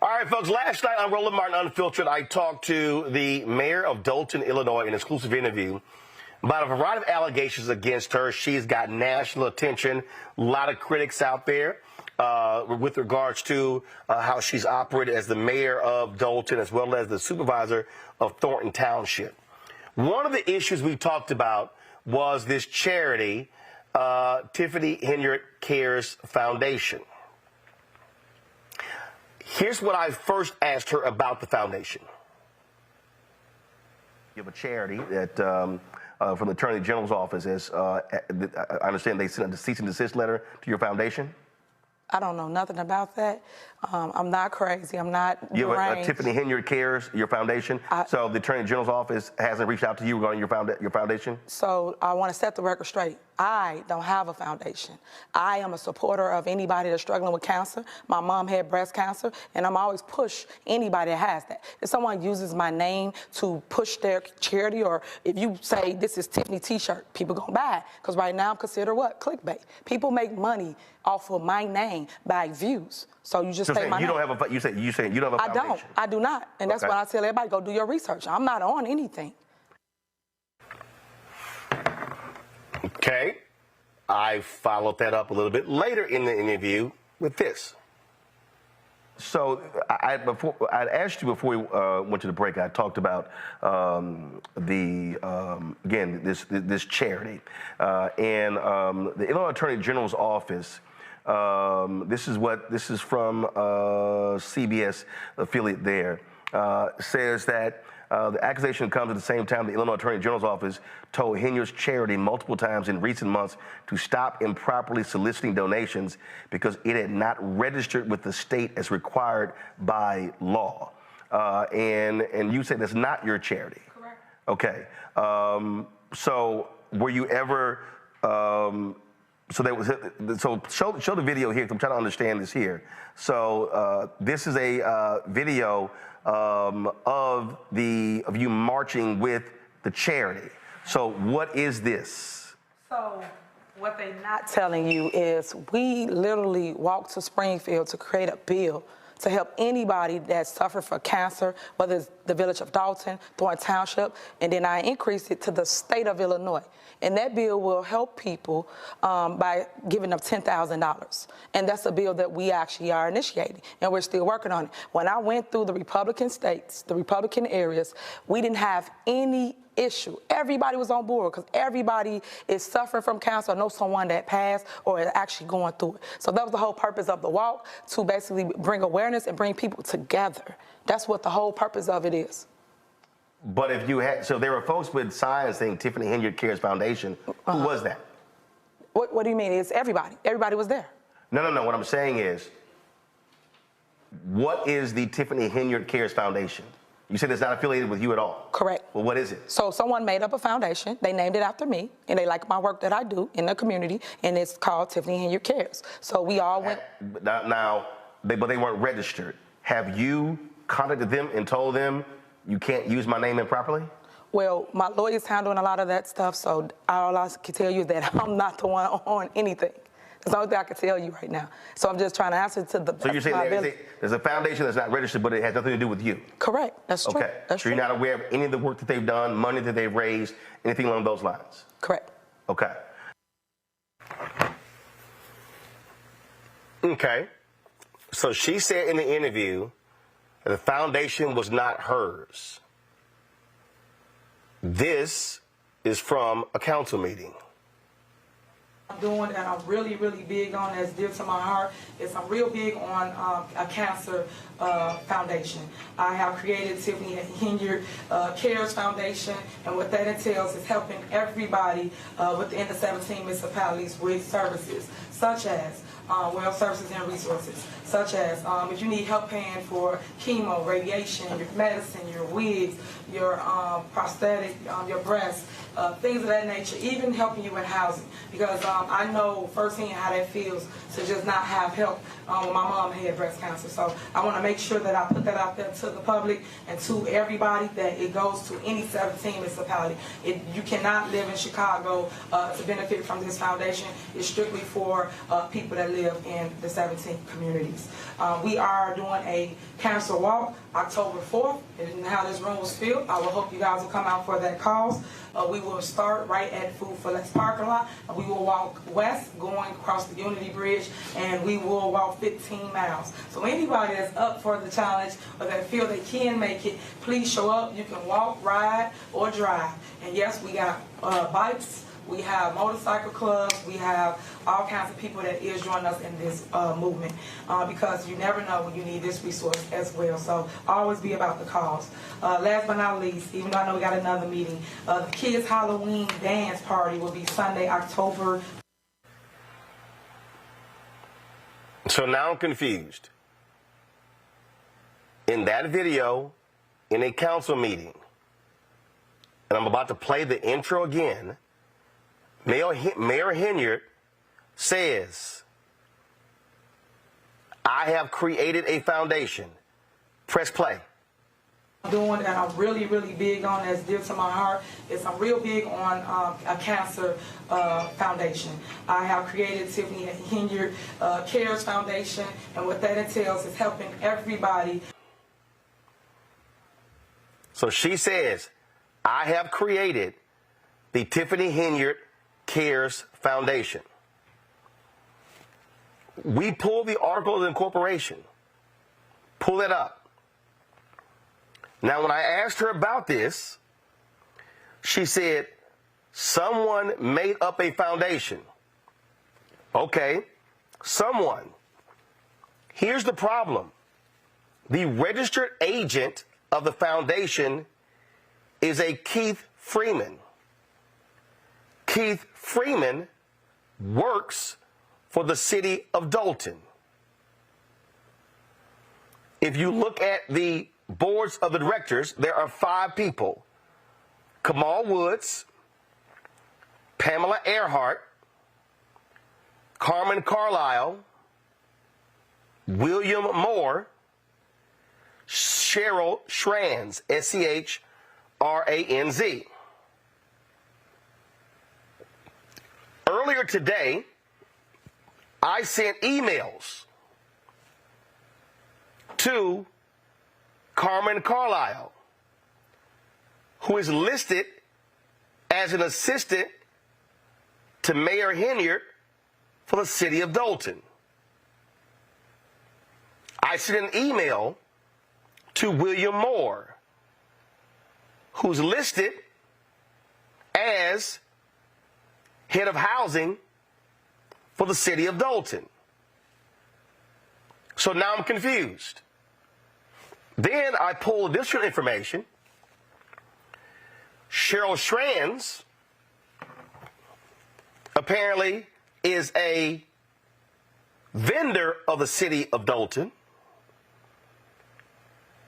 All right, folks, last night on Roland Martin Unfiltered, I talked to the mayor of Dolton, Illinois, in an exclusive interview about a variety of allegations against her. She's got national attention, a lot of critics out there with regards to how she's operated as the mayor of Dolton as well as the supervisor of Thornton Township. One of the issues we talked about was this charity, Tiffany Henyard Cares Foundation. Here's what I first asked her about the foundation. You have a charity that from the Attorney General's office is, I understand they sent a cease and desist letter to your foundation? I don't know nothing about that. I'm not crazy. I'm not deranged. You have a Tiffany Henyard Cares, your foundation. So the Attorney General's office hasn't reached out to you regarding your foundation? So I want to set the record straight. I don't have a foundation. I am a supporter of anybody that's struggling with cancer. My mom had breast cancer, and I'm always push anybody that has that. If someone uses my name to push their charity, or if you say this is Tiffany T-shirt, people gonna buy it. Because right now I'm considered what? Clickbait. People make money off of my name by views. So you just say my name. You say you don't have a foundation. I do not. And that's why I tell everybody, go do your research. I'm not on anything. Okay. I followed that up a little bit later in the interview with this. So I'd asked you before we went to the break. I talked about again this charity and the Illinois Attorney General's office. This is from CBS affiliate there. Says that the accusation comes at the same time the Illinois Attorney General's office told Henyard's charity multiple times in recent months to stop improperly soliciting donations because it had not registered with the state as required by law. And you say that's not your charity. Correct. Okay. So were you ever? So show the video here. 'Cause I'm trying to understand this here. So this is a video of you marching with the charity. So what is this? So what they're not telling you is we literally walked to Springfield to create a bill to help anybody that suffered from cancer, whether it's the village of Dolton, Thornton Township, and then I increased it to the state of Illinois. And that bill will help people by giving them $10,000. And that's a bill that we actually are initiating, and we're still working on it. When I went through the Republican states, the Republican areas, we didn't have any issue. Everybody was on board because everybody is suffering from cancer or knows someone that passed or is actually going through it. So that was the whole purpose of the walk, to basically bring awareness and bring people together. That's what the whole purpose of it is. But if you had, so there were folks with signs saying Tiffany Henyard Cares Foundation. Who was that? What do you mean? It's everybody. Everybody was there. No. What I'm saying is, what is the Tiffany Henyard Cares Foundation? You said it's not affiliated with you at all. Correct. Well, what is it? So someone made up a foundation. They named it after me, and they like my work that I do in the community, and it's called Tiffany Henyard Cares. So we all went. But they weren't registered. Have you contacted them and told them you can't use my name improperly? Well, my lawyer's handling a lot of that stuff, so all I can tell you is that I'm not the one on anything. That's the only thing I can tell you right now. So I'm just trying to answer to the. So you're saying there's a foundation that's not registered, but it has nothing to do with you? Correct. That's true. Okay. That's so true. You're not aware of any of the work that they've done, money that they've raised, anything along those lines? Correct. Okay. Okay. So she said in the interview that the foundation was not hers. This is from a council meeting. Doing that I'm really, really big on, that's dear to my heart, is I'm real big on a cancer foundation. I have created Tiffany Henyard Cares Foundation, and what that entails is helping everybody within the 17 municipalities with services, such as well services and resources, such as if you need help paying for chemo, radiation, your medicine, your wigs, your prosthetic, your breast, things of that nature, even helping you with housing. Because I know firsthand how that feels to just not have help when my mom had breast cancer. So I want to make sure that I put that out there to the public and to everybody, that it goes to any 17 municipality. You cannot live in Chicago to benefit from this foundation. It's strictly for people that live in the 17 communities. We are doing a cancer walk October 4th, and how this room was filled, I will hope you guys will come out for that cause. We will start right at Food for Less parking lot. We will walk west, going across the Unity Bridge, and we will walk 15 miles. So anybody that's up for the challenge or that feel they can make it, please show up. You can walk, ride, or drive. And yes, we got bikes. We have motorcycle clubs. We have all kinds of people that is joining us in this movement because you never know when you need this resource as well. So always be about the cause. Last but not least, even though I know we got another meeting, the kids' Halloween dance party will be Sunday, October. So now I'm confused. In that video, in a council meeting, and I'm about to play the intro again, Mayor Henyard says, I have created a foundation. Press play. Doing that I'm really, really big on, that's dear to my heart, is I'm real big on a cancer foundation. I have created Tiffany Henyard Cares Foundation, and what that entails is helping everybody. So she says, I have created the Tiffany Henyard Cares Foundation. We pull the article of incorporation. Pull it up. Now, when I asked her about this, she said, someone made up a foundation. Okay, someone. Here's the problem. The registered agent of the foundation is a Keith Freeman. Keith Freeman works for the city of Dolton. If you look at the boards of the directors, there are 5 people. Kamal Woods, Pamela Earhart, Carmen Carlisle, William Moore, Cheryl Schranz, S-C-H-R-A-N-Z. Earlier today, I sent emails to Carmen Carlisle, who is listed as an assistant to Mayor Henyard for the city of Dolton. I sent an email to William Moore, who's listed as head of housing for the city of Dolton. So now I'm confused. Then I pull additional information. Cheryl Schranz apparently is a vendor of the city of Dolton,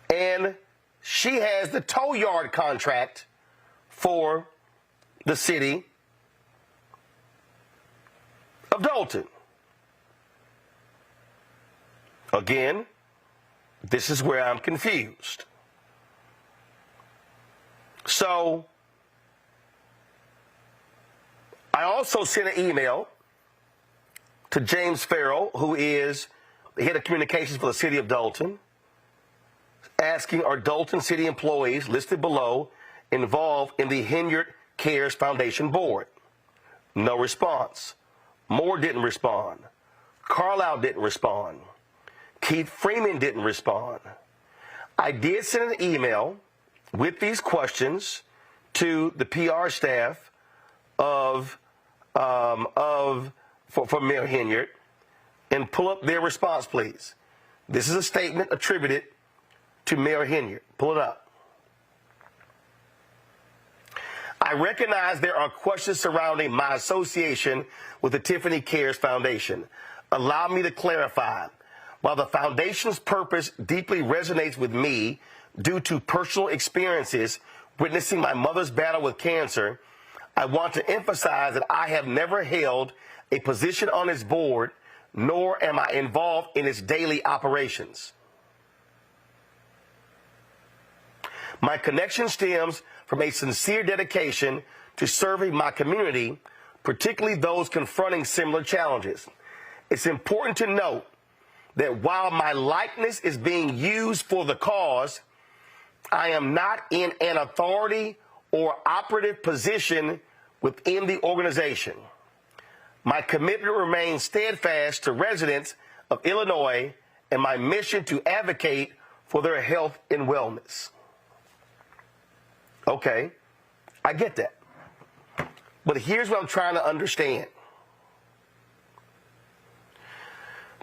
and she has the tow yard contract for the city of Dolton. Again, this is where I'm confused. So, I also sent an email to James Farrell, who is the head of communications for the city of Dolton, asking, are Dolton city employees listed below involved in the Henyard Cares Foundation board? No response. Moore didn't respond. Carlisle didn't respond. Keith Freeman didn't respond. I did send an email with these questions to the PR staff for Mayor Henyard, and pull up their response, please. This is a statement attributed to Mayor Henyard. Pull it up. I recognize there are questions surrounding my association with the Tiffany Cares Foundation. Allow me to clarify. While the foundation's purpose deeply resonates with me due to personal experiences witnessing my mother's battle with cancer, I want to emphasize that I have never held a position on its board, nor am I involved in its daily operations. My connection stems from a sincere dedication to serving my community, particularly those confronting similar challenges. It's important to note that while my likeness is being used for the cause, I am not in an authority or operative position within the organization. My commitment remains steadfast to residents of Illinois and my mission to advocate for their health and wellness. Okay, I get that. But here's what I'm trying to understand.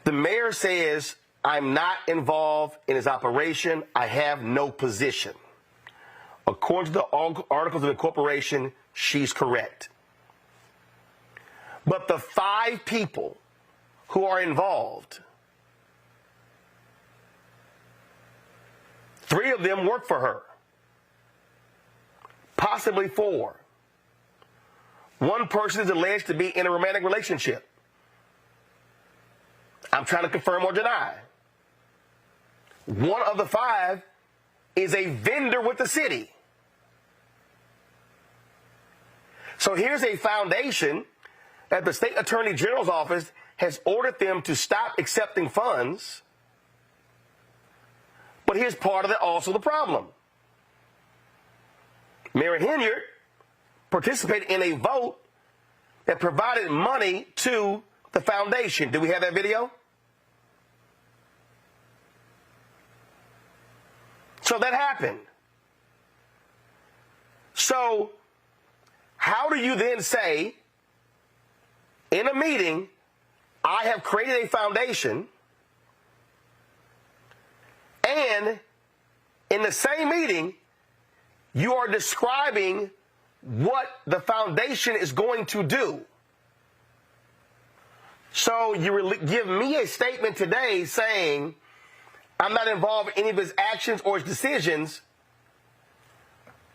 The mayor says, I'm not involved in his operation. I have no position. According to the articles of incorporation, she's correct. But the 5 people who are involved, 3 of them work for her, possibly 4. One person is alleged to be in a romantic relationship. I'm trying to confirm or deny. One of the 5 is a vendor with the city. So here's a foundation that the state attorney general's office has ordered them to stop accepting funds. But here's part of also the problem. Mayor Henyard participated in a vote that provided money to the foundation. Do we have that video? So that happened. So how do you then say in a meeting, I have created a foundation, and in the same meeting, you are describing what the foundation is going to do? So you give me a statement today saying I'm not involved in any of his actions or his decisions,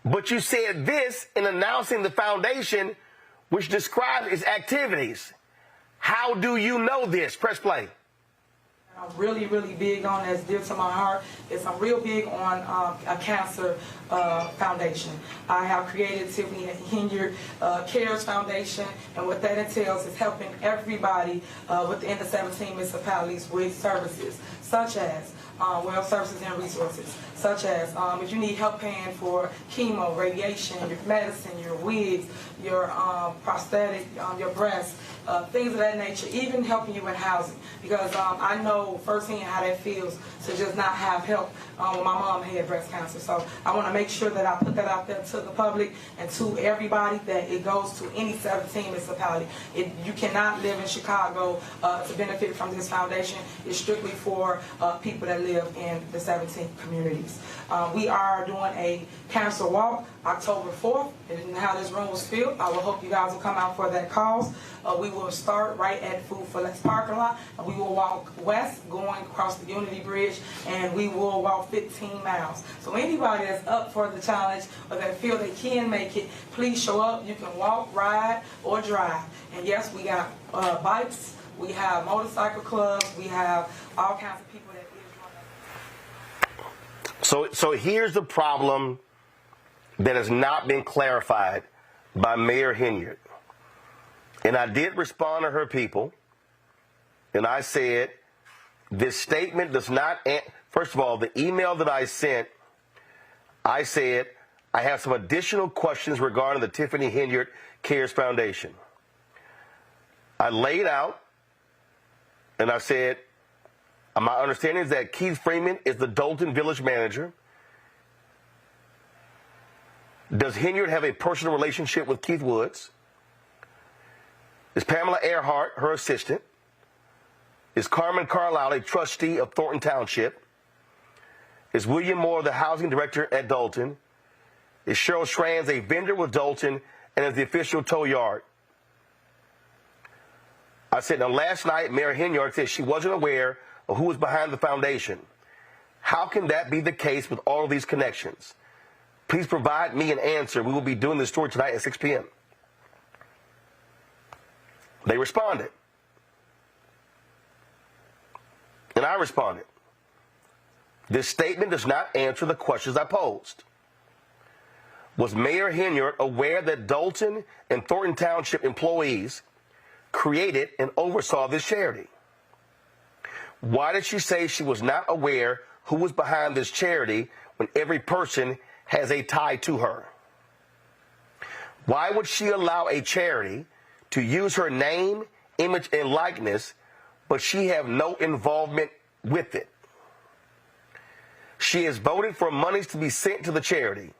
but you said this in announcing the foundation, which describes its activities. How do you know this? Press play. I'm really, really big on, that's dear to my heart, is I'm real big on a cancer foundation. I have created Tiffany Henyard Cares Foundation, and what that entails is helping everybody within the 17 municipalities with services, such as well services and resources, such as if you need help paying for chemo, radiation, your medicine, your wigs, your prosthetic, your breasts, things of that nature, even helping you in housing. Because I know firsthand how that feels to just not have help when my mom had breast cancer. So I want to make sure that I put that out there to the public and to everybody, that it goes to any 17 municipality. You cannot live in Chicago to benefit from this foundation. It's strictly for people that live in the 17 communities. We are doing a cancer walk October 4th, and how this room was filled. I will hope you guys will come out for that cause. We will start right at Food for Less parking lot, and we will walk west going across the Unity Bridge, and we will walk 15 miles. So anybody that's up for the challenge or that feel they can make it, please show up. You can walk, ride, or drive. And yes, we got bikes, we have motorcycle clubs, we have all kinds of people that is running. So here's the problem that has not been clarified by Mayor Henyard. And I did respond to her people, and I said, this statement does not, first of all, the email that I sent, I said, I have some additional questions regarding the Tiffany Henyard Cares Foundation. I laid out, and I said, my understanding is that Keith Freeman is the Dolton Village manager. Does Henyard have a personal relationship with Keith Woods? Is Pamela Earhart her assistant? Is Carmen Carlisle a trustee of Thornton Township? Is William Moore the housing director at Dolton? Is Cheryl Schranz a vendor with Dolton and is the official tow yard? I said, now last night, Mayor Henyard said she wasn't aware of who was behind the foundation. How can that be the case with all of these connections? Please provide me an answer. We will be doing this story tonight at 6 p.m. They responded. And I responded. This statement does not answer the questions I posed. Was Mayor Henyard aware that Dolton and Thornton Township employees created and oversaw this charity? Why did she say she was not aware who was behind this charity when every person has a tie to her? Why would she allow a charity to use her name, image, and likeness, but she have no involvement with it? She has voted for monies to be sent to the charity.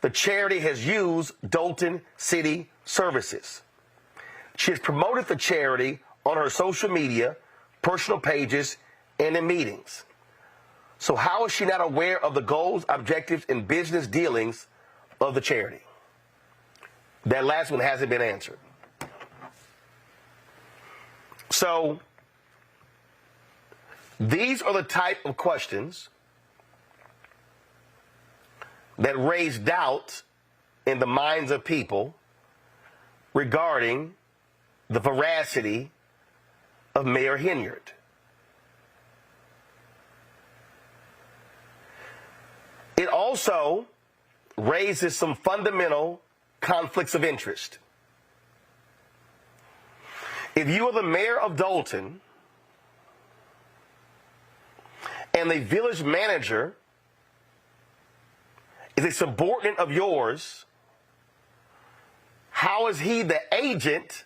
The charity has used Dolton City Services. She has promoted the charity on her social media, personal pages, and in meetings. So how is she not aware of the goals, objectives, and business dealings of the charity? That last one hasn't been answered. So these are the type of questions that raise doubt in the minds of people regarding the veracity of Mayor Henyard. It also raises some fundamental conflicts of interest. If you are the mayor of Dolton and the village manager is a subordinate of yours, how is he the agent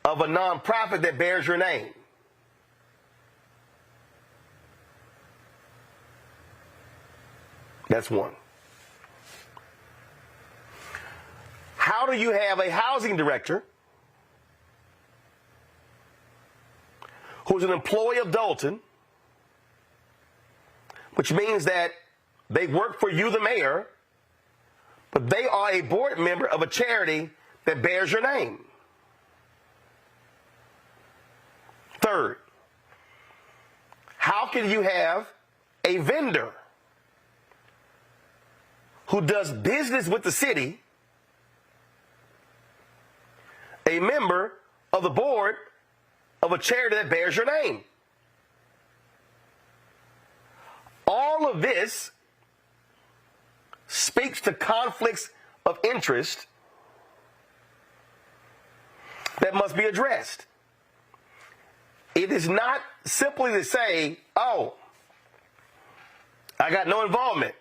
of a nonprofit that bears your name? That's one. How do you have a housing director who's an employee of Dolton, which means that they work for you, the mayor, but they are a board member of a charity that bears your name? Third, how can you have a vendor who does business with the city, a member of the board of a charity that bears your name? All of this speaks to conflicts of interest that must be addressed. It is not simply to say, oh, I got no involvement.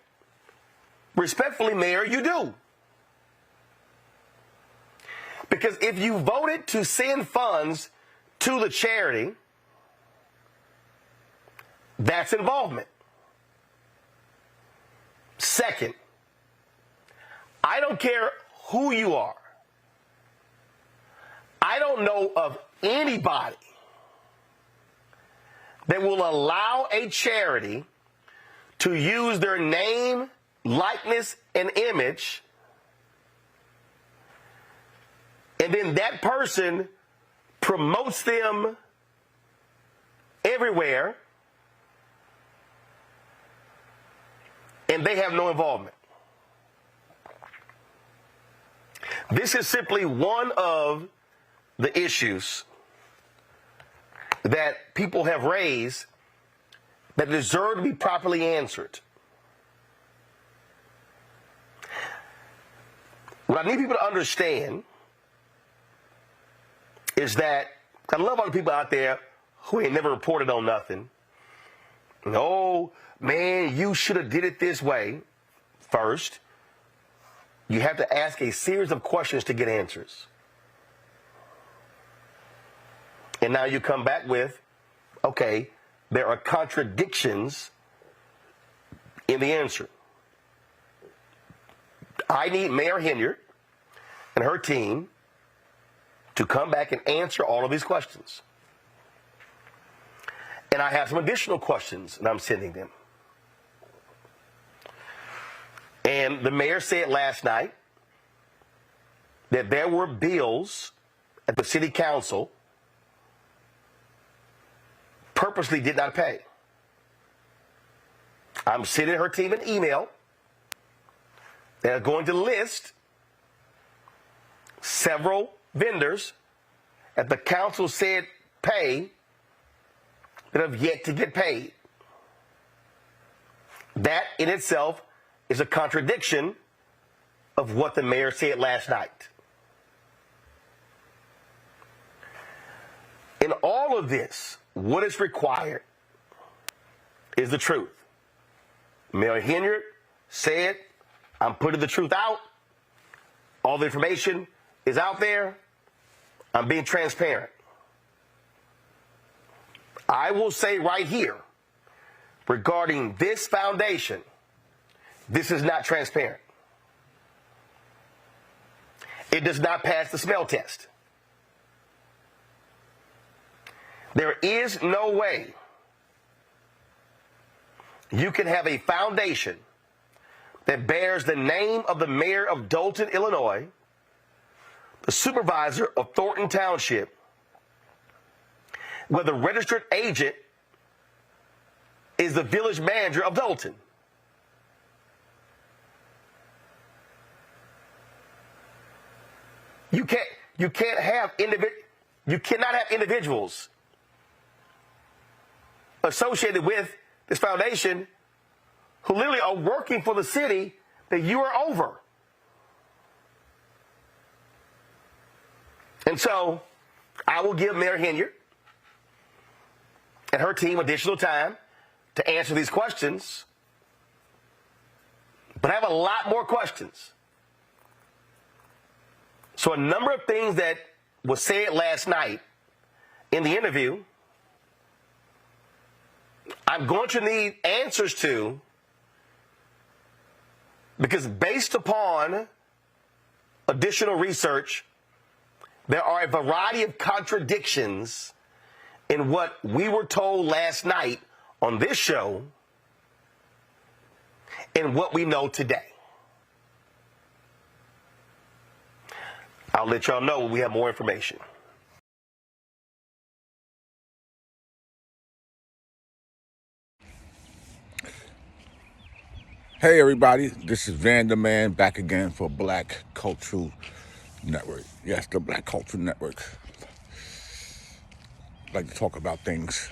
Respectfully, Mayor, you do. Because if you voted to send funds to the charity, that's involvement. Second, I don't care who you are. I don't know of anybody that will allow a charity to use their name, likeness, and image, and then that person promotes them everywhere, and they have no involvement. This is simply one of the issues that people have raised that deserve to be properly answered. What I need people to understand is that I love all the people out there who ain't never reported on nothing. Oh, man, you should have did it this way. First, you have to ask a series of questions to get answers. And now you come back with, okay, there are contradictions in the answer. I need Mayor Henyard and her team to come back and answer all of these questions. And I have some additional questions, and I'm sending them. And the mayor said last night that there were bills at the city council purposely did not pay. I'm sending her team an email that is going to list several vendors that the council said pay that have yet to get paid. That in itself is a contradiction of what the mayor said last night. In all of this, what is required is the truth. Mayor Henyard said, I'm putting the truth out. All the information is out there. I'm being transparent. I will say right here, regarding this foundation, this is not transparent. It does not pass the smell test. There is no way you can have a foundation that bears the name of the mayor of Dolton, Illinois, the supervisor of Thornton Township, where the registered agent is the village manager of Dolton. You cannot have individuals associated with this foundation who literally are working for the city that you are over. And so I will give Mayor Henyard and her team additional time to answer these questions. But I have a lot more questions. So a number of things that was said last night in the interview, I'm going to need answers to, because based upon additional research, there are a variety of contradictions in what we were told last night on this show and what we know today. I'll let y'all know when we have more information. Hey everybody, this is Van the Man back again for Black Cultural Network. Yes, the Black Cultural Network. I like to talk about things,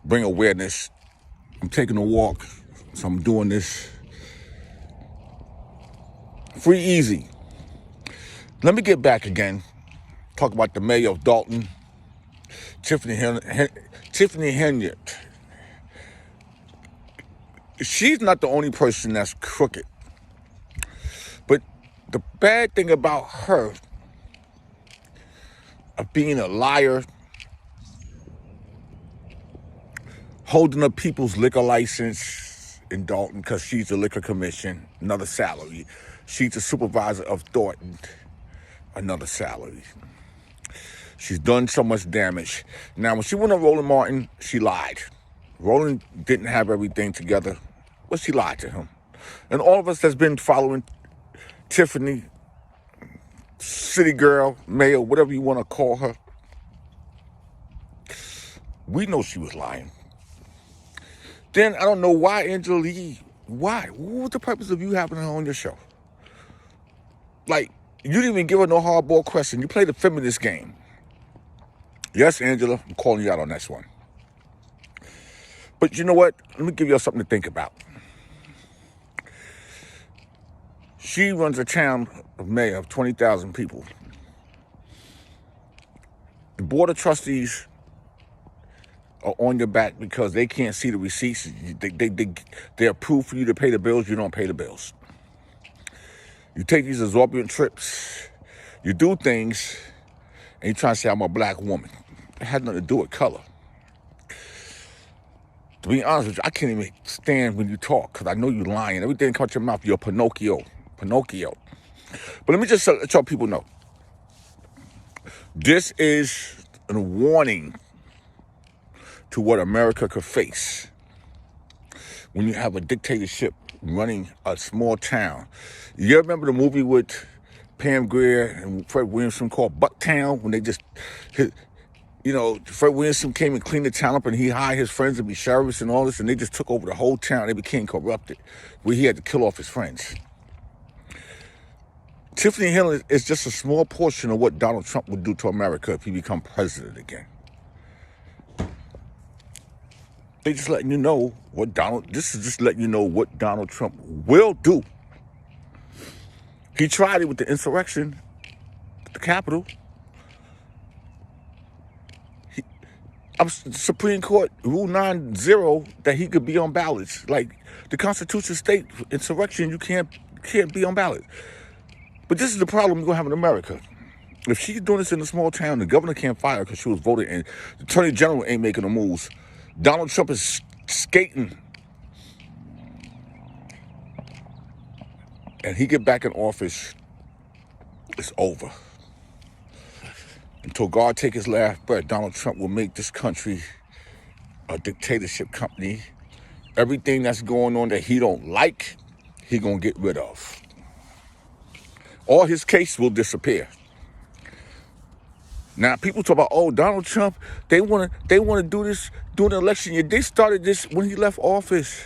bring awareness. I'm taking a walk, so I'm doing this free easy. Let me get back again, talk about the mayor of Dolton, Tiffany Henyard. She's not the only person that's crooked. But the bad thing about her, of being a liar, holding up people's liquor license in Dolton because she's the liquor commission, another salary. She's the supervisor of Thornton, another salary. She's done so much damage. Now, when she went on Roland Martin, she lied. Roland didn't have everything together, but she lied to him. And all of us that's been following Tiffany, city girl, mayor, whatever you want to call her, we know she was lying. Then I don't know why Angela Lee, why? What was the purpose of you having her on your show? Like, you didn't even give her no hardball question. You played the feminist game. Yes, Angela, I'm calling you out on this one. But you know what? Let me give you something to think about. She runs a town of mayor of 20,000 people. The board of trustees are on your back because they can't see the receipts. They approve for you to pay the bills. You don't pay the bills. You take these exorbitant trips. You do things, and you try to say, I'm a black woman. It had nothing to do with color. To be honest with you, I can't even stand when you talk because I know you're lying. Everything comes out your mouth, you're Pinocchio. But let me just let y'all people know. This is a warning to what America could face when you have a dictatorship running a small town. You remember the movie with Pam Grier and Fred Williamson called Bucktown, when they just, Fred Williamson came and cleaned the town up and he hired his friends to be sheriffs and all this, and they just took over the whole town. They became corrupted, where he had to kill off his friends. Tiffany Henyard is just a small portion of what Donald Trump would do to America if he become president again. They just letting you know what this is just letting you know what Donald Trump will do. He tried it with the insurrection at the Capitol. Supreme Court ruled 9-0 that he could be on ballots. Like the Constitution state insurrection, you can't be on ballot. But this is the problem we're gonna have in America. If she's doing this in a small town, the governor can't fire her because she was voted in. The attorney general ain't making the moves. Donald Trump is skating. And he get back in office, it's over. Until God take his last breath, Donald Trump will make this country a dictatorship company. Everything that's going on that he don't like, he gonna get rid of. All his case will disappear. Now people talk about, oh, Donald Trump, they wanna do this during the election year. They started this when he left office.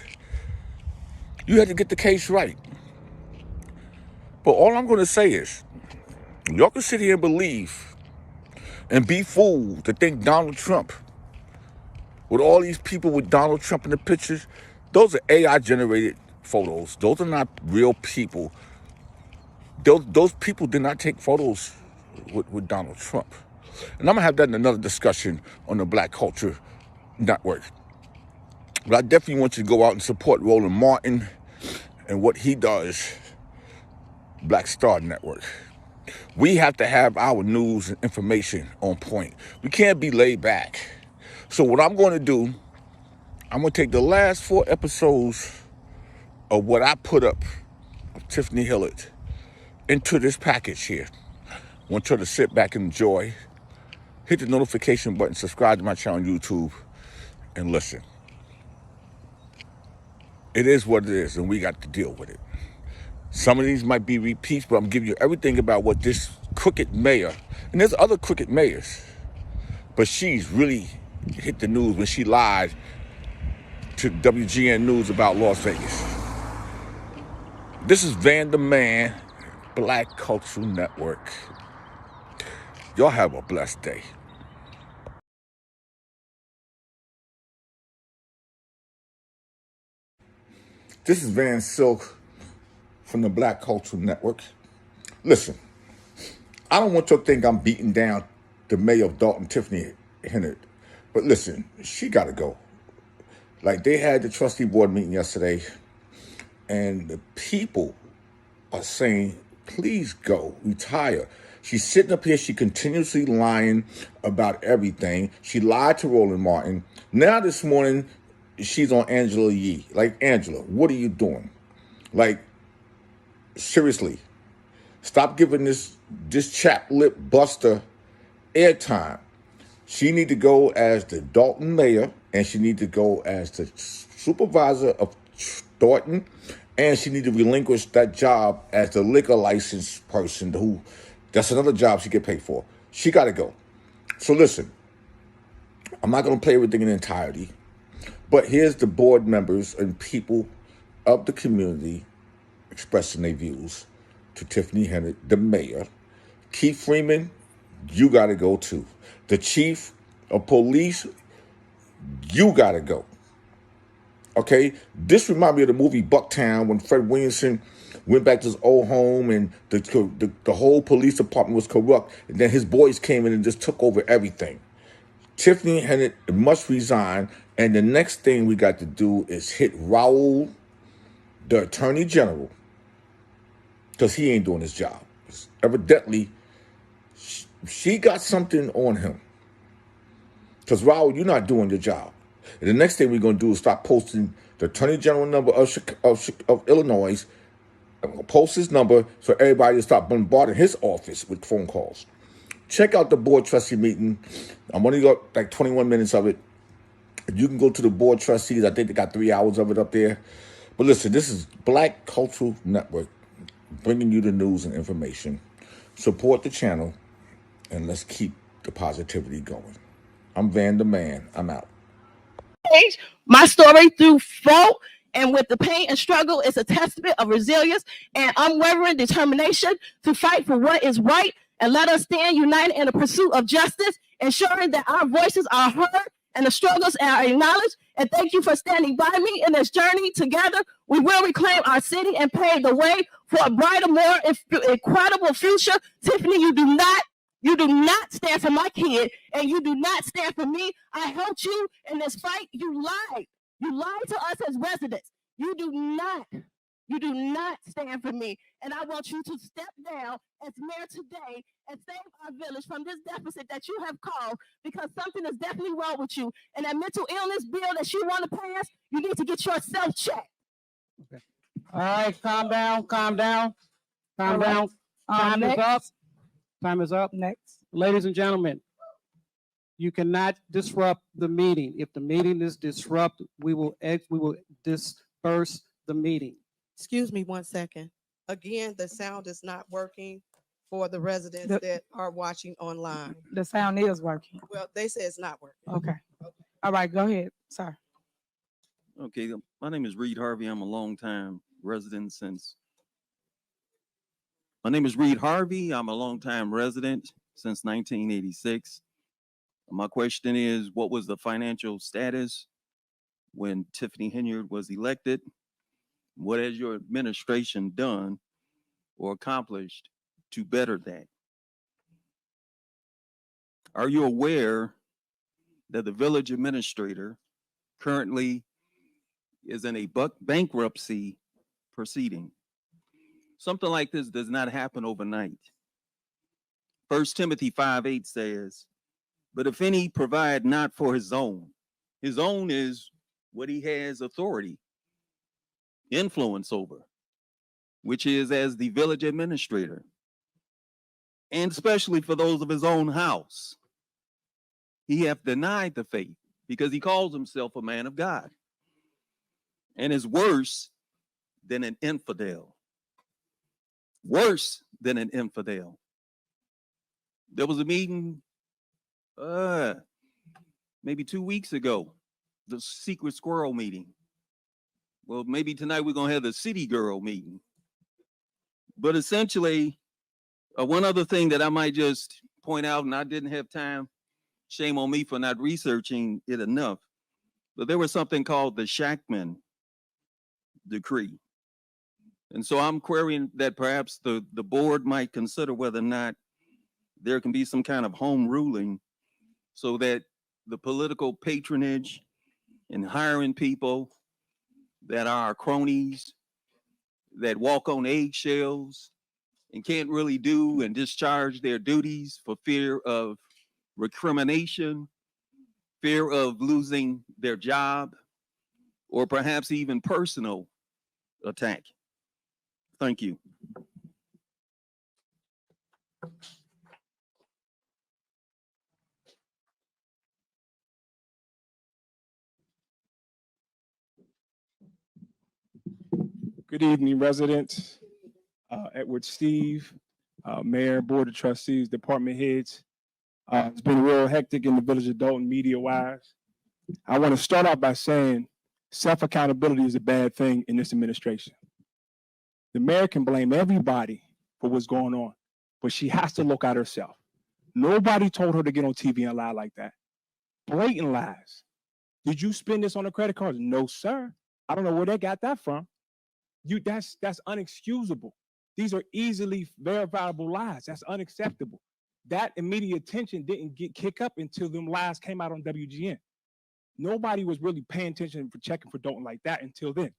You had to get the case right. But all I'm gonna say is, y'all can sit here and believe and be fooled to think Donald Trump, with all these people with Donald Trump in the pictures, those are AI generated photos. Those are not real people. Those people did not take photos with Donald Trump. And I'm gonna have that in another discussion on the Black Culture Network. But I definitely want you to go out and support Roland Martin and what he does, Black Star Network. We have to have our news and information on point. We can't be laid back. So what I'm going to do, I'm going to take the last 4 episodes of what I put up of Tiffany Henyard into this package here. I want you to sit back and enjoy. Hit the notification button, subscribe to my channel on YouTube, and listen. It is what it is, and we got to deal with it. Some of these might be repeats, but I'm giving you everything about what this crooked mayor, and there's other crooked mayors, but she's really hit the news when she lied to WGN News about Las Vegas. This is Van the Man, Black Cultural Network. Y'all have a blessed day. This is Van Silk from the Black Cultural Network. Listen, I don't want you to think I'm beating down the mayor of Dolton, Tiffany Henyard. But listen, she got to go. Like, they had the trustee board meeting yesterday, and the people are saying, please go, retire. She's sitting up here, she continuously lying about everything. She lied to Roland Martin. Now this morning, she's on Angela Yee. Like, Angela, what are you doing? Like, seriously, stop giving this chap lip buster airtime. She need to go as the Dolton mayor, and she need to go as the supervisor of Thornton, and she need to relinquish that job as the liquor license person who, that's another job she get paid for. She got to go. So listen, I'm not going to play everything in entirety, but here's the board members and people of the community expressing their views to Tiffany Henyard, the mayor. Keith Freeman, you got to go too. The chief of police, you got to go. Okay? This reminds me of the movie Bucktown when Fred Williamson went back to his old home and the whole police department was corrupt, and then his boys came in and just took over everything. Tiffany Henyard must resign, and the next thing we got to do is hit Raul, the attorney general, because he ain't doing his job. Evidently, she got something on him. Because, Raul, you're not doing your job. And the next thing we're going to do is start posting the attorney general number of Illinois. I'm going to post his number so everybody will start bombarding his office with phone calls. Check out the board trustee meeting. I'm only got like 21 minutes of it. You can go to the board trustees. I think they got 3 hours of it up there. But listen, this is Black Cultural Network, bringing you the news and information. Support the channel, and let's keep the positivity going. I'm Van the Man. I'm out. My story through folk And with the pain and struggle, it's a testament of resilience and unwavering determination to fight for what is right. And let us stand united in the pursuit of justice, ensuring that our voices are heard and the struggles are acknowledged. And thank you for standing by me in this journey. Together, we will reclaim our city and pave the way for a brighter, more incredible future. Tiffany, you do not stand for my kid, and you do not stand for me. I helped you in this fight. You lied. You lied to us as residents. You do not stand for me. And I want you to step down as mayor today and save our village from this deficit that you have caused, because something is definitely wrong with you. And that mental illness bill that you want to pass, you need to get yourself checked. Okay. All right, calm down, calm down, calm down. Time is up. Time is up. Next. Ladies and gentlemen, you cannot disrupt the meeting. If the meeting is disrupted, we will disperse the meeting. Excuse me 1 second. Again, the sound is not working for the residents that are watching online. The sound is working. Well, they say it's not working. Okay. All right, go ahead, sir. Okay, my name is Reed Harvey. I'm a longtime resident since 1986. My question is, what was the financial status when Tiffany Henyard was elected? What has your administration done or accomplished to better that? Are you aware that the village administrator currently is in a bankruptcy proceeding? Something like this does not happen overnight. 1 Timothy 5:8 says, but if any provide not for his own is what he has authority, influence over, which is as the village administrator, and especially for those of his own house. He hath denied the faith because he calls himself a man of God, and is worse than an infidel. Worse than an infidel. There was a meeting maybe 2 weeks ago, the secret squirrel meeting. Well, maybe tonight we're gonna have the city girl meeting. But essentially, one other thing that I might just point out, and I didn't have time, shame on me for not researching it enough, but there was something called the Shackman Decree. And so I'm querying that perhaps the board might consider whether or not there can be some kind of home ruling so that the political patronage and hiring people that are cronies, that walk on eggshells and can't really do and discharge their duties for fear of recrimination, fear of losing their job, or perhaps even personal attack. Thank you. Good evening, residents. Edward Steve, Mayor, Board of Trustees, Department Heads. It's been real hectic in the village of Dolton media-wise. I want to start out by saying self-accountability is a bad thing in this administration. The mayor can blame everybody for what's going on, but she has to look at herself. Nobody told her to get on TV and lie like that. Blatant lies. Did you spend this on a credit card? No, sir. I don't know where they got that from. That's unexcusable. These are easily verifiable lies. That's unacceptable. That immediate attention didn't kick up until them lies came out on WGN. Nobody was really paying attention for checking for Dolton like that until then.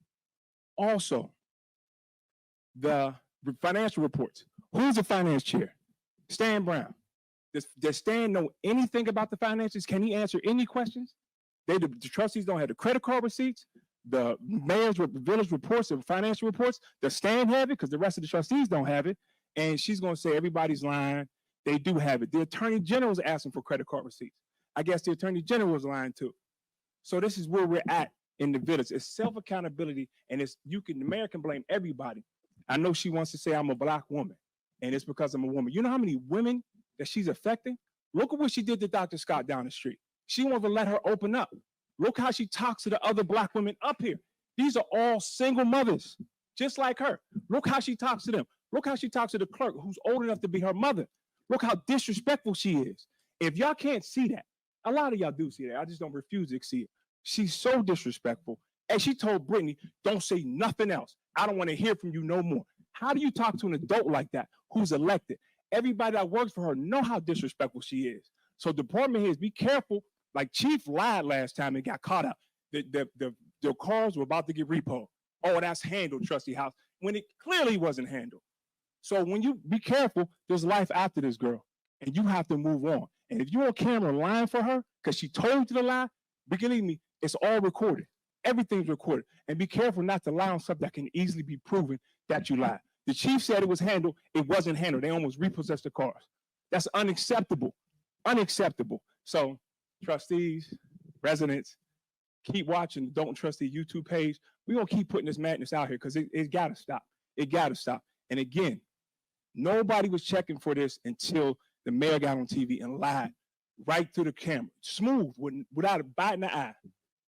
Also, the financial reports. Who's the finance chair? Stan Brown. Does Stan know anything about the finances? Can he answer any questions? The trustees don't have the credit card receipts. The mayor's village reports, the financial reports, does Stan have it? Because the rest of the trustees don't have it. And she's going to say everybody's lying. They do have it. The attorney general is asking for credit card receipts. I guess the attorney general is lying too. So this is where we're at in the village. It's self-accountability, and the mayor can blame everybody. I know she wants to say I'm a black woman, and it's because I'm a woman. You know how many women that she's affecting? Look at what she did to Dr. Scott down the street. She won't even let her open up. Look how she talks to the other black women up here. These are all single mothers, just like her. Look how she talks to them. Look how she talks to the clerk who's old enough to be her mother. Look how disrespectful she is. If y'all can't see that, a lot of y'all do see that. I just don't refuse to see it. She's so disrespectful. And she told Brittany, don't say nothing else. I don't want to hear from you no more. How do you talk to an adult like that who's elected? Everybody that works for her know how disrespectful she is. So department heads, be careful. Like Chief lied last time and got caught out. The cars were about to get repoed. Oh, that's handled, Trustee House, when it clearly wasn't handled. So when you be careful, there's life after this girl, and you have to move on. And if you're on camera lying for her because she told you to lie, believe me, it's all recorded. Everything's recorded. And be careful not to lie on something that can easily be proven that you lied. The chief said it was handled. It wasn't handled. They almost repossessed the cars. That's unacceptable. Unacceptable. So trustees, residents, keep watching the Dolton Trustee YouTube page. We're going to keep putting this madness out here because it got to stop. It got to stop. And again, nobody was checking for this until the mayor got on TV and lied right through the camera, smooth, without a bite in the eye.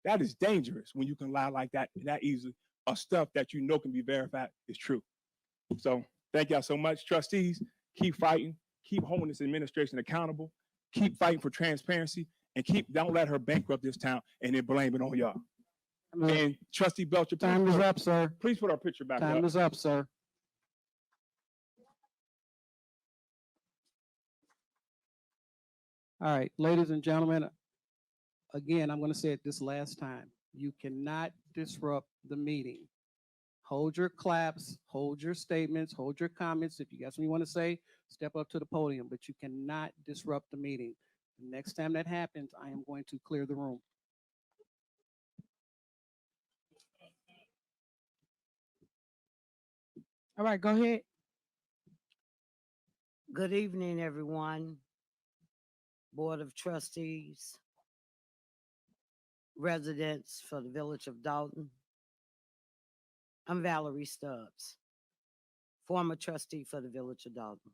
That is dangerous when you can lie like that easily, or stuff that you know can be verified is true. So thank y'all so much. Trustees, keep fighting, keep holding this administration accountable, keep fighting for transparency, and don't let her bankrupt this town and then blame it on y'all. And Trustee Belcher, Time is up, sir. Please put our picture back up. Time is up, sir. All right, ladies and gentlemen, again, I'm going to say it this last time. You cannot disrupt the meeting. Hold your claps, hold your statements, hold your comments. If you got something you want to say, step up to the podium, but you cannot disrupt the meeting. The next time that happens, I am going to clear the room. All right, go ahead. Good evening, everyone. Board of Trustees, residents for the Village of Dolton. I'm Valerie Stubbs, former trustee for the Village of Dolton,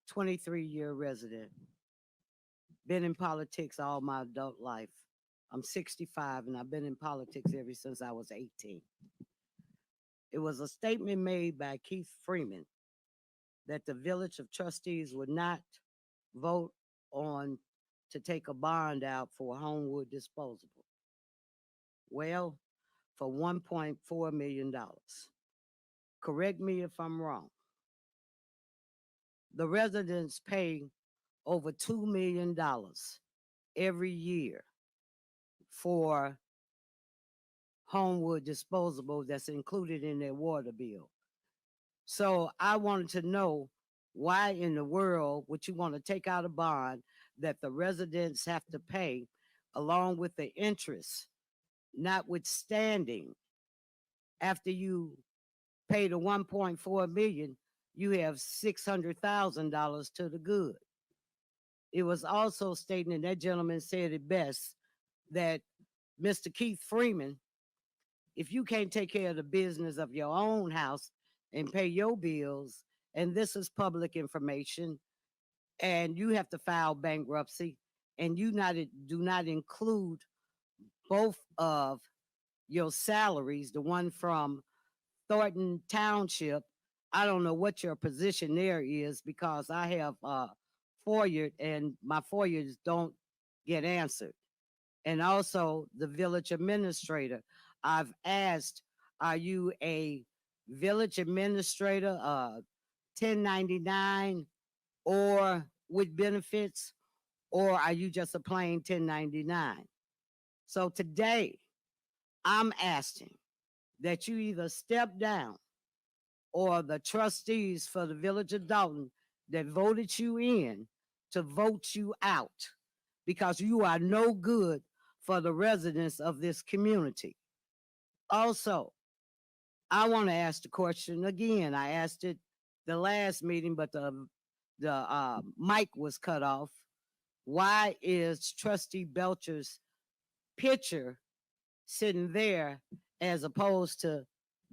23-year resident. Been in politics all my adult life. I'm 65 and I've been in politics ever since I was 18. It was a statement made by Keith Freeman that the Village of Trustees would not vote on to take a bond out for Homewood disposable. Well, for $1.4 million. Correct me if I'm wrong. The residents pay over $2 million every year for Homewood disposable that's included in their water bill. So I wanted to know why in the world would you want to take out a bond that the residents have to pay along with the interest, notwithstanding after you pay the $1.4 million, you have $600,000 to the good. It was also stated, and that gentleman said it best, that Mr. Keith Freeman, if you can't take care of the business of your own house and pay your bills, and this is public information, and you have to file bankruptcy, and you do not include both of your salaries, the one from Thornton Township. I don't know what your position there is because I have FOIA and my FOIAs don't get answered. And also the village administrator. I've asked, are you a village administrator, 1099 or with benefits, or are you just a plain 1099? So today, I'm asking that you either step down or the trustees for the Village of Dolton that voted you in to vote you out because you are no good for the residents of this community. Also, I want to ask the question again. I asked it the last meeting, but the mic was cut off. Why is Trustee Belcher's picture sitting there as opposed to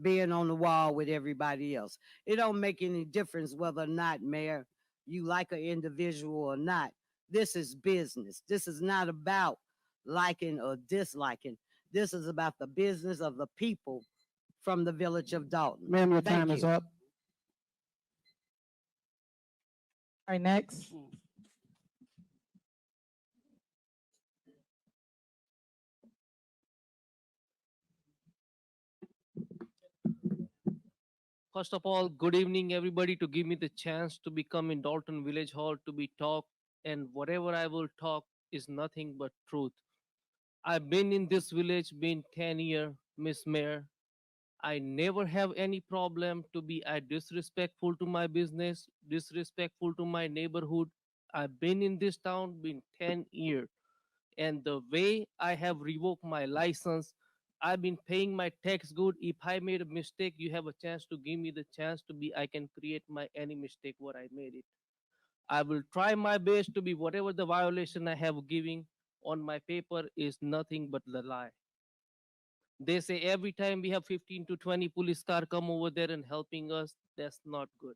being on the wall with everybody else? It don't make any difference whether or not, Mayor, you like an individual or not. This is business. This is not about liking or disliking. This is about the business of the people from the village of Dalton. Ma'am, your Thank time is you. up. All right, next. First of all, good evening, everybody, to give me the chance to become in Dolton Village Hall to be talked, and whatever I will talk is nothing but truth. I've been in this village, been 10 years, Miss Mayor. I never have any problem to be disrespectful to my business, disrespectful to my neighborhood. I've been in this town, been 10 years, and the way I have revoked my license, I've been paying my tax good. If I made a mistake, you have a chance to give me the chance to be, I can create my any mistake what I made it. I will try my best to be whatever the violation I have giving on my paper is nothing but the lie. They say every time we have 15 to 20 police car come over there and helping us, that's not good.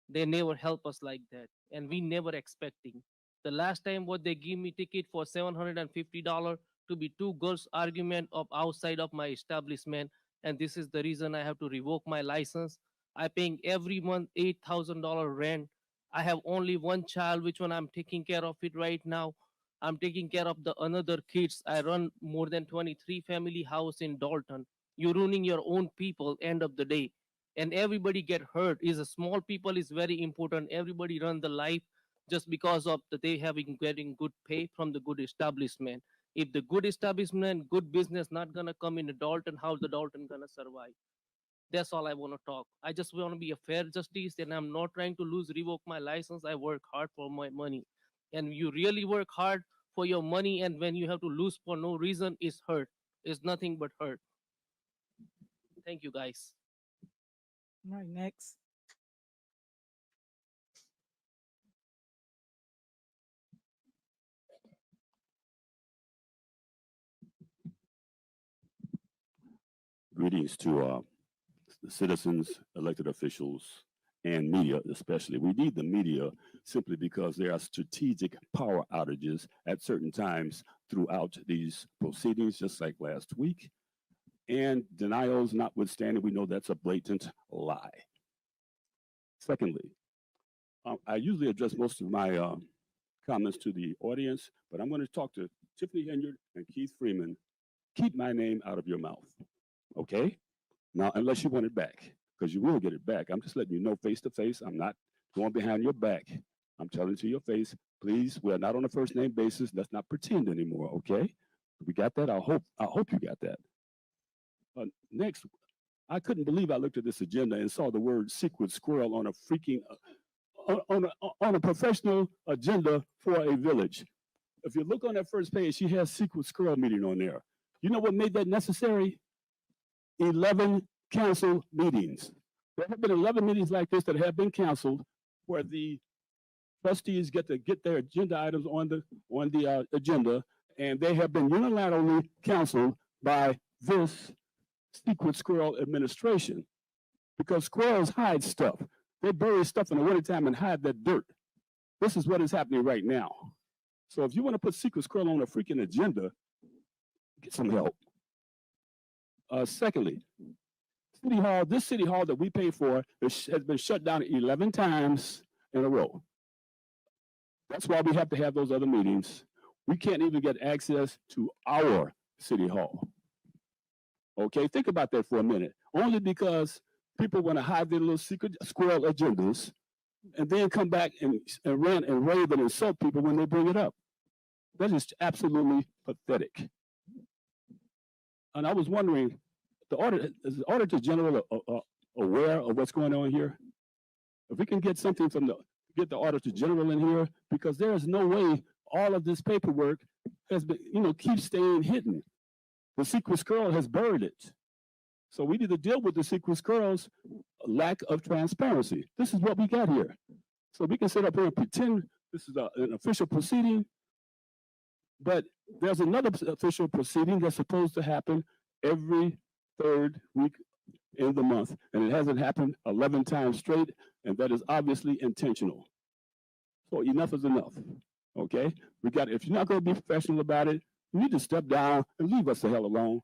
They never help us like that, and we never expecting. The last time what they give me ticket for $750 to be two girls argument of outside of my establishment, and this is the reason I have to revoke my license. I paying every month $8,000 rent. I have only one child, which one I'm taking care of it right now. I'm taking care of the another kids. I run more than 23 family house in Dalton. You're ruining your own people end of the day, and everybody get hurt. Is a small people is very important. Everybody run the life just because of that they having getting good pay from the good establishment. If the good establishment, good business not gonna come in the Dalton, how the Dalton gonna survive? That's all I want to talk. I just want to be a fair justice, and I'm not trying to revoke my license. I work hard for my money, and you really work hard for your money, and when you have to lose for no reason, it's hurt. It's nothing but hurt. Thank you, guys. All right, next. Greetings to the citizens, elected officials, and media especially. We need the media simply because there are strategic power outages at certain times throughout these proceedings, just like last week. And denials notwithstanding, we know that's a blatant lie. Secondly, I usually address most of my comments to the audience, but I'm going to talk to Tiffany Henyard and Keith Freeman. Keep my name out of your mouth, okay? Now, unless you want it back, because you will get it back. I'm just letting you know face to face. I'm not going behind your back. I'm telling to your face, please, we're not on a first name basis. Let's not pretend anymore, okay? We got that? I hope you got that. Next, I couldn't believe I looked at this agenda and saw the word secret squirrel on a freaking, on a professional agenda for a village. If you look on that first page, she has secret squirrel meeting on there. You know what made that necessary? 11 council meetings. There have been 11 meetings like this that have been canceled where the trustees get to get their agenda items on the agenda, and they have been unilaterally canceled by this secret squirrel administration, because squirrels hide stuff. They bury stuff in the wintertime and hide that dirt. This is what is happening right now. So if you want to put secret squirrel on a freaking agenda, get some help. Secondly, City Hall, this City Hall that we pay for has been shut down 11 times in a row. That's why we have to have those other meetings. We can't even get access to our City Hall. Okay, think about that for a minute. Only because people want to hide their little secret squirrel agendas and then come back and rant and rave and insult people when they bring it up. That is absolutely pathetic. And I was wondering, is the Auditor General aware of what's going on here? If we can get something from get the Auditor General in here, because there is no way all of this paperwork has been, keeps staying hidden. The secret squirrel has buried it. So we need to deal with the secret squirrel's lack of transparency. This is what we got here. So we can sit up here and pretend this is an official proceeding, but there's another official proceeding that's supposed to happen every third week in the month, and it hasn't happened 11 times straight, and that is obviously intentional. So enough is enough, okay? If you're not gonna be professional about it, You need to step down and leave us the hell alone.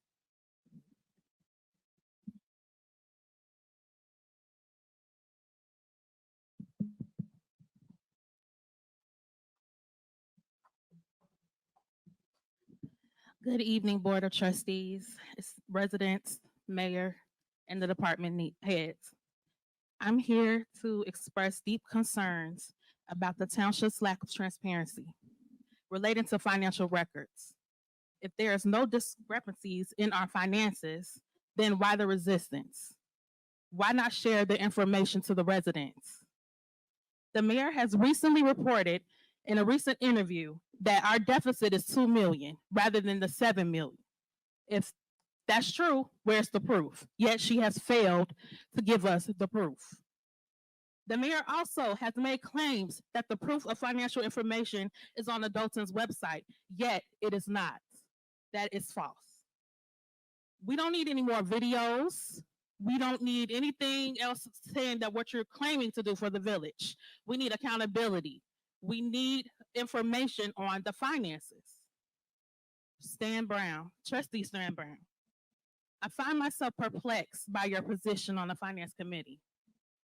Good evening, Board of Trustees, residents, mayor, and the department heads. I'm here to express deep concerns about the township's lack of transparency relating to financial records. If there is no discrepancies in our finances, then why the resistance? Why not share the information to the residents? The mayor has recently reported in a recent interview that our deficit is 2 million rather than the 7 million. If that's true, where's the proof? Yet she has failed to give us the proof. The mayor also has made claims that the proof of financial information is on the Dolton's website, yet it is not. That is false. We don't need any more videos. We don't need anything else saying that what you're claiming to do for the village. We need accountability. We need information on the finances. Stan Brown, Trustee Stan Brown. I find myself perplexed by your position on the Finance Committee.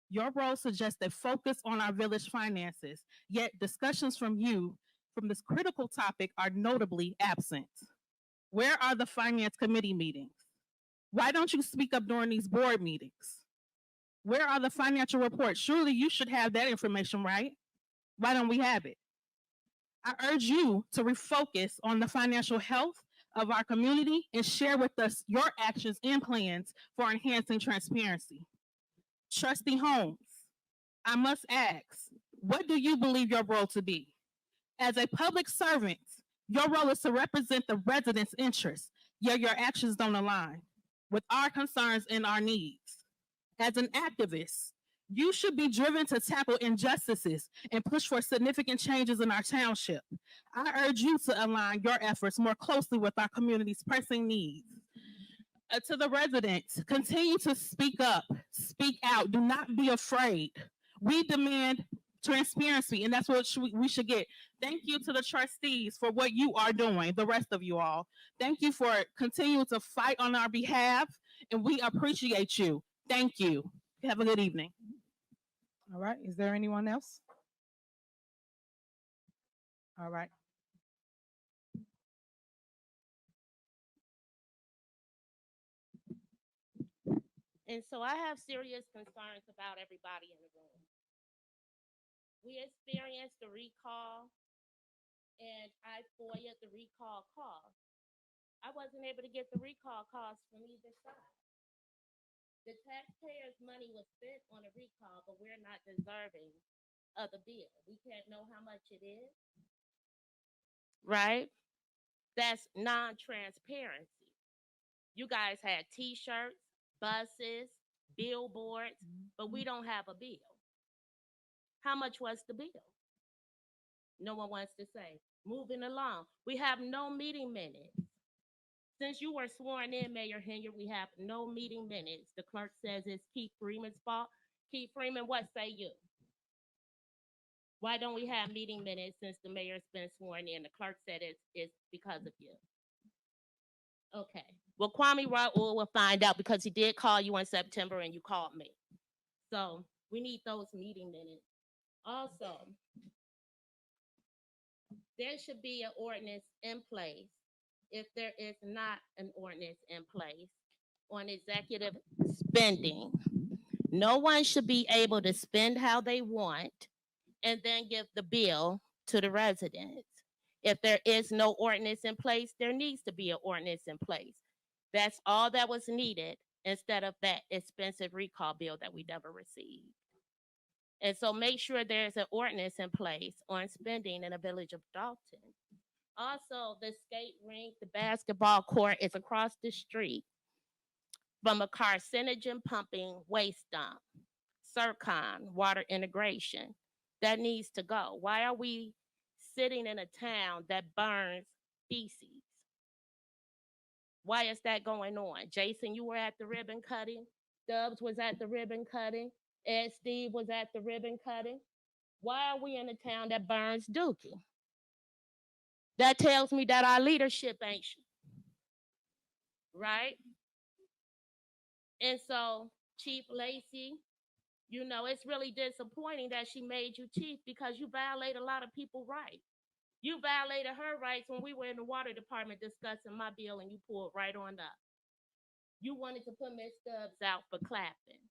Your role suggests a focus on our village finances, yet discussions from you from this critical topic are notably absent. Where are the Finance Committee meetings? Why don't you speak up during these board meetings? Where are the financial reports? Surely you should have that information, right? Why don't we have it? I urge you to refocus on the financial health of our community and share with us your actions and plans for enhancing transparency. Trustee Holmes, I must ask, what do you believe your role to be? As a public servant, your role is to represent the residents' interests, yet your actions don't align with our concerns and our needs. As an activist, you should be driven to tackle injustices and push for significant changes in our township. I urge you to align your efforts more closely with our community's pressing needs. To the residents, continue to speak up, speak out, do not be afraid. We demand transparency, and that's what we should get. Thank you to the trustees for what you are doing, the rest of you all. Thank you for continuing to fight on our behalf, and we appreciate you. Thank you. Have a good evening. All right, is there anyone else? All right. And so I have serious concerns about everybody in the room. We experienced the recall, and I FOIA'd the recall calls. I wasn't able to get the recall calls from either side. The taxpayers' money was spent on a recall, but we're not deserving of the bill. We can't know how much it is, right? That's non-transparency. You guys had T-shirts, buses, billboards, but we don't have a bill. How much was the bill? No one wants to say. Moving along, we have no meeting minutes. Since you were sworn in, Mayor Henyard, we have no meeting minutes. The clerk says it's Keith Freeman's fault. Keith Freeman, what say you? Why don't we have meeting minutes since the mayor's been sworn in? The clerk said it's because of you. Okay. Well, Kwame Raoul will find out because he did call you in September and you called me. So we need those meeting minutes. Also, there should be an ordinance in place. If there is not an ordinance in place on executive spending, no one should be able to spend how they want and then give the bill to the residents. If there is no ordinance in place, there needs to be an ordinance in place. That's all that was needed instead of that expensive recall bill that we never received. And so make sure there's an ordinance in place on spending in the village of Dolton. Also, the skate rink, the basketball court is across the street from a carcinogen pumping waste dump, Circon, water integration. That needs to go. Why are we sitting in a town that burns feces? Why is that going on? Jason, you were at the ribbon cutting. Stubbs was at the ribbon cutting. Ed Steve was at the ribbon cutting. Why are we in a town that burns dookie? That tells me that our leadership ain't right. And so, Chief Lacey, you know, it's really disappointing that she made you chief because you violate a lot of people's rights. You violated her rights when we were in the water department discussing my bill and you pulled right on up. You wanted to put Miss Stubbs out for clapping,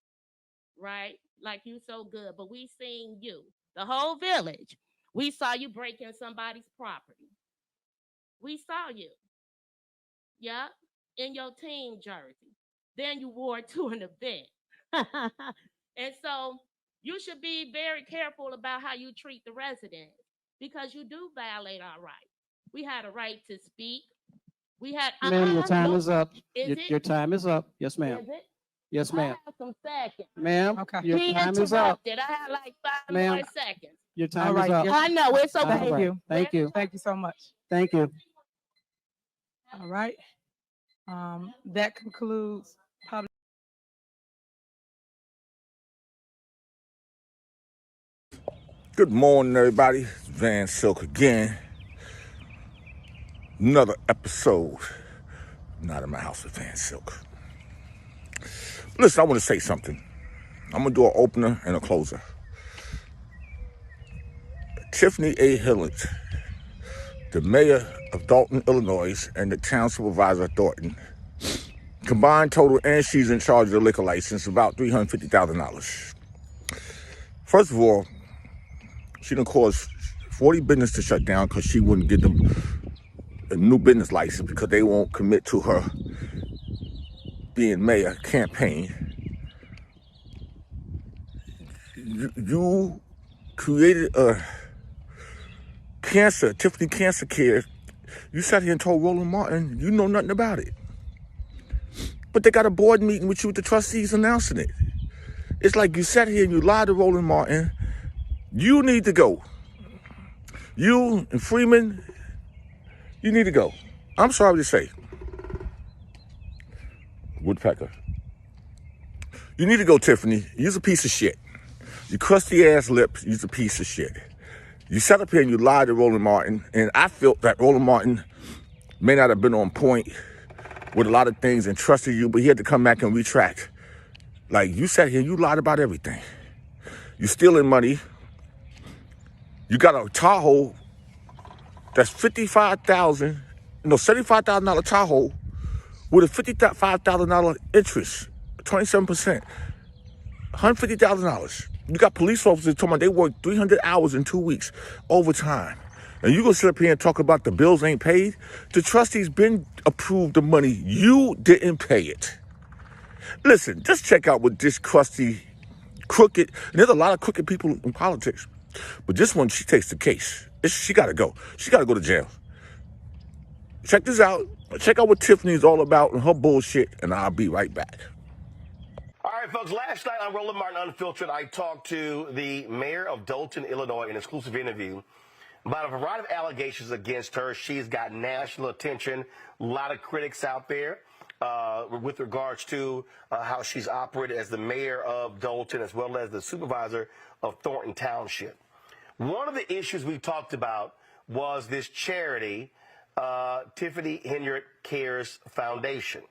right? Like you so good, but we seen you, the whole village. We saw you breaking somebody's property. We saw you, yeah, in your team jersey. Then you wore it to an event. And so you should be very careful about how you treat the residents because you do violate our rights. We had a right to speak. We had. Ma'am, your time is up. Is Your it? time is up. Yes, ma'am. Is it? Yes, I ma'am. have some seconds. Ma'am, Okay. your He time is up. interrupted. I had like 5 Ma'am. more seconds. Your time All is right, up. yes. I know it's okay. All right. Thank you. Thank you so much. Thank you. All right. That concludes public. Good morning, everybody. It's Van Silk again. Another episode. Not in my house with Van Silk. Listen, I want to say something. I'm going to do an opener and a closer. Tiffany A. Henyard, the mayor of Dolton, Illinois, and the town supervisor of Thornton, combined total, and she's in charge of the liquor license, about $350,000. First of all, she done caused 40 business to shut down because she wouldn't give them a new business license because they won't commit to her being mayor campaign. You created a Tiffany Cancer Care. You sat here and told Roland Martin you know nothing about it. But they got a board meeting with you with the trustees announcing it. It's like you sat here and you lied to Roland Martin. You need to go. You and Freeman, you need to go. I'm sorry to say. Woodpecker. You need to go, Tiffany. You're a piece of shit. You crusty ass lips, you're a piece of shit. You sat up here and you lied to Roland Martin, and I felt that Roland Martin may not have been on point with a lot of things and trusted you, but he had to come back and retract. Like, you sat here and you lied about everything. You stealing money. You got a Tahoe that's $75,000 Tahoe with a $55,000 interest, 27%, $150,000. You got police officers talking about they work 300 hours in 2 weeks overtime. And you gonna sit up here and talk about the bills ain't paid? The trustees been approved the money. You didn't pay it. Listen, just check out what this crusty, crooked, and there's a lot of crooked people in politics, but this one, she takes the case. She gotta go. She gotta go to jail. Check this out. Check out what Tiffany's all about and her bullshit, and I'll be right back. All right, folks, last night on Roland Martin Unfiltered, I talked to the mayor of Dolton, Illinois, in an exclusive interview about a variety of allegations against her. She's got national attention, a lot of critics out there with regards to how she's operated as the mayor of Dolton as well as the supervisor of Thornton Township. One of the issues we talked about was this charity, Tiffany Henyard Cares Foundation.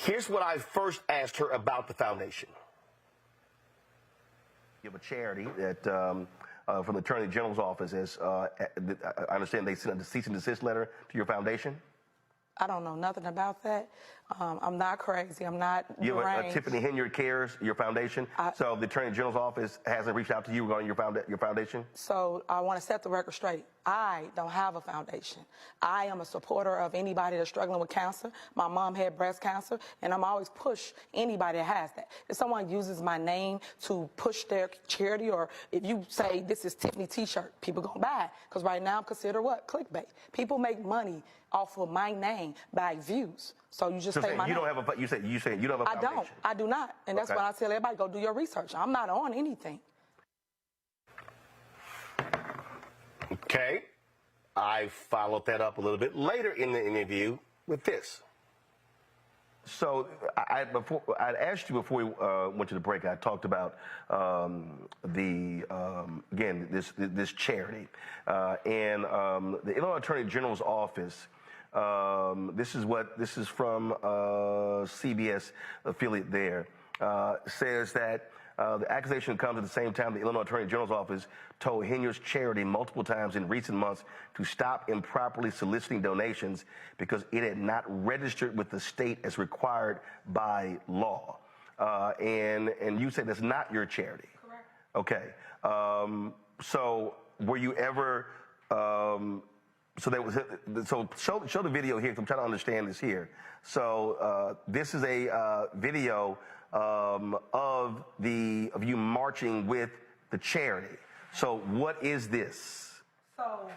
Here's what I first asked her about the foundation. You have a charity that from the Attorney General's office is, I understand they sent a cease and desist letter to your foundation? I don't know nothing about that. I'm not crazy. I'm not You have deranged. Tiffany Henyard Cares, your foundation. So the Attorney General's office hasn't reached out to you regarding your foundation? So I want to set the record straight. I don't have a foundation. I am a supporter of anybody that's struggling with cancer. My mom had breast cancer, and I'm always push anybody that has that. If someone uses my name to push their charity, or if you say this is Tiffany T-shirt, people gonna buy it. Because right now I'm considered what? Clickbait. People make money off of my name by views. So you just take my name. You say you don't have a foundation. I do not. And that's Okay. why I tell everybody, go do your research. I'm not on anything. Okay. I followed that up a little bit later in the interview with this. So I'd asked you before we went to the break. I talked about again this charity and the Illinois Attorney General's office. This is from CBS affiliate there. Says that the accusation comes at the same time the Illinois Attorney General's office told Henyard's charity multiple times in recent months to stop improperly soliciting donations because it had not registered with the state as required by law. And you said that's not your charity. Correct. Okay. So were you ever? So show the video here. 'Cause I'm trying to understand this here. So this is a video of you marching with the charity. So what is this? So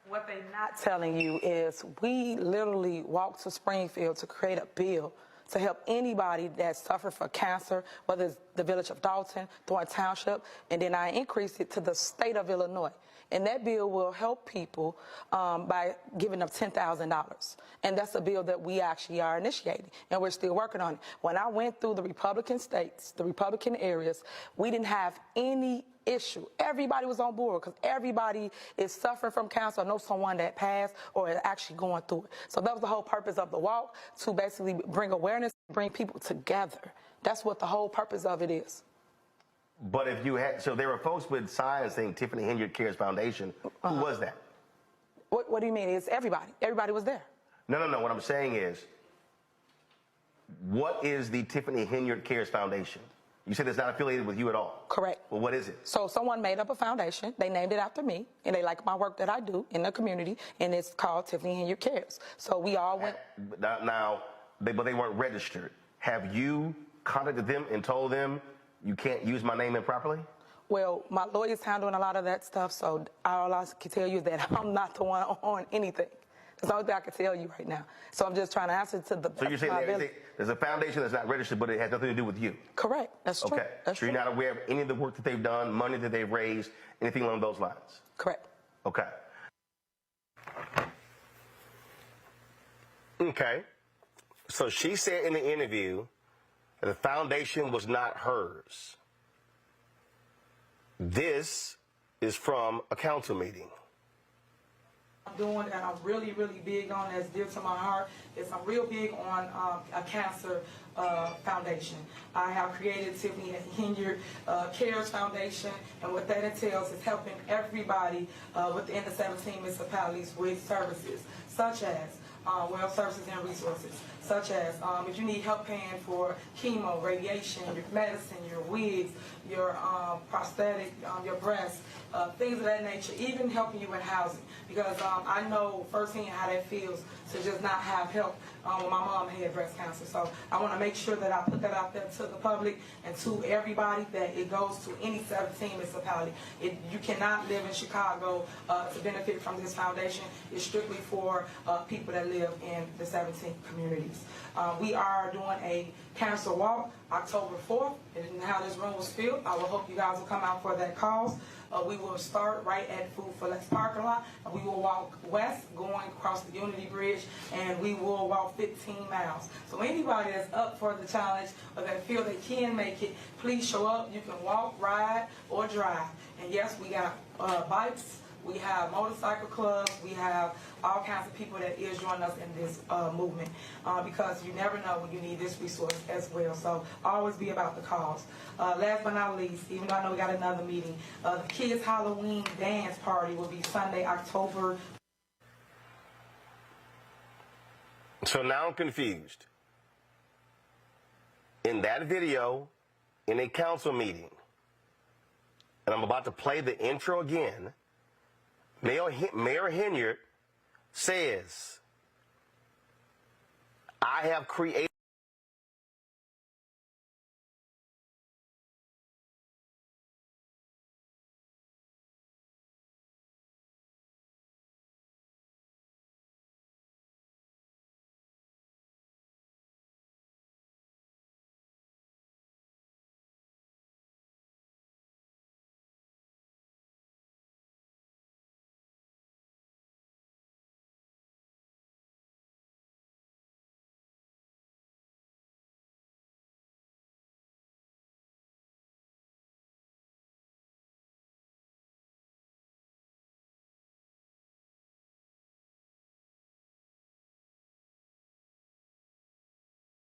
what they're not telling you is we literally walked to Springfield to create a bill to help anybody that suffered from cancer, whether it's the village of Dolton, Thornton Township, and then I increased it to the state of Illinois. And that bill will help people by giving them $10,000. And that's a bill that we actually are initiating, and we're still working on it. When I went through the Republican states, the Republican areas, we didn't have any issue. Everybody was on board because everybody is suffering from cancer or knows someone that passed or is actually going through it. So that was the whole purpose of the walk, to basically bring awareness, bring people together. That's what the whole purpose of it is. But if you had, so there were folks with signs saying Tiffany Henyard Cares Foundation. Who was that? What do you mean? It's everybody. Everybody was there. No. What I'm saying is, what is the Tiffany Henyard Cares Foundation? You said it's not affiliated with you at all. Correct. Well, what is it? So someone made up a foundation. They named it after me, and they like my work that I do in the community, and it's called Tiffany Henyard Cares. So we all went. Now, but they weren't registered. Have you contacted them and told them you can't use my name improperly? Well, my lawyer's handling a lot of that stuff, so all I can tell you is that I'm not the one on anything. That's the only thing I can tell you right now. So I'm just trying to answer to the. So you're saying there's a foundation that's not registered, but it has nothing to do with you? Correct. That's true. Okay. That's so you're true. not aware of any of the work that they've done, money that they've raised, anything along those lines? Correct. Okay. Okay. So she said in the interview that the foundation was not hers. This is from a council meeting. I'm doing that I'm really, really big on, that's dear to my heart, is I'm real big on a cancer foundation. I have created Tiffany Henyard Cares Foundation, and what that entails is helping everybody within the 17 municipalities with services, such as well services and resources, such as if you need help paying for chemo, radiation, your medicine, your wigs, your prosthetic, your breasts, things of that nature, even helping you with housing. Because I know firsthand how that feels to just not have help when my mom had breast cancer. So I want to make sure that I put that out there to the public and to everybody, that it goes to any 17 municipality. You cannot live in Chicago to benefit from this foundation. It's strictly for people that live in the 17 communities. We are doing a cancer walk October 4th, and how this room was filled. I will hope you guys will come out for that cause. We will start right at Food for Less parking lot, and we will walk west going across the Unity Bridge, and we will walk 15 miles. So anybody that's up for the challenge or that feel they can make it, please show up. You can walk, ride, or drive. And yes, we got bikes. We have motorcycle clubs. We have all kinds of people that is joining us in this movement because you never know when you need this resource as well. So always be about the cause. Last but not least, even though I know we got another meeting, the kids' Halloween dance party will be Sunday, October. So now I'm confused. In that video, in a council meeting, and I'm about to play the intro again, Mayor Henyard says, I have created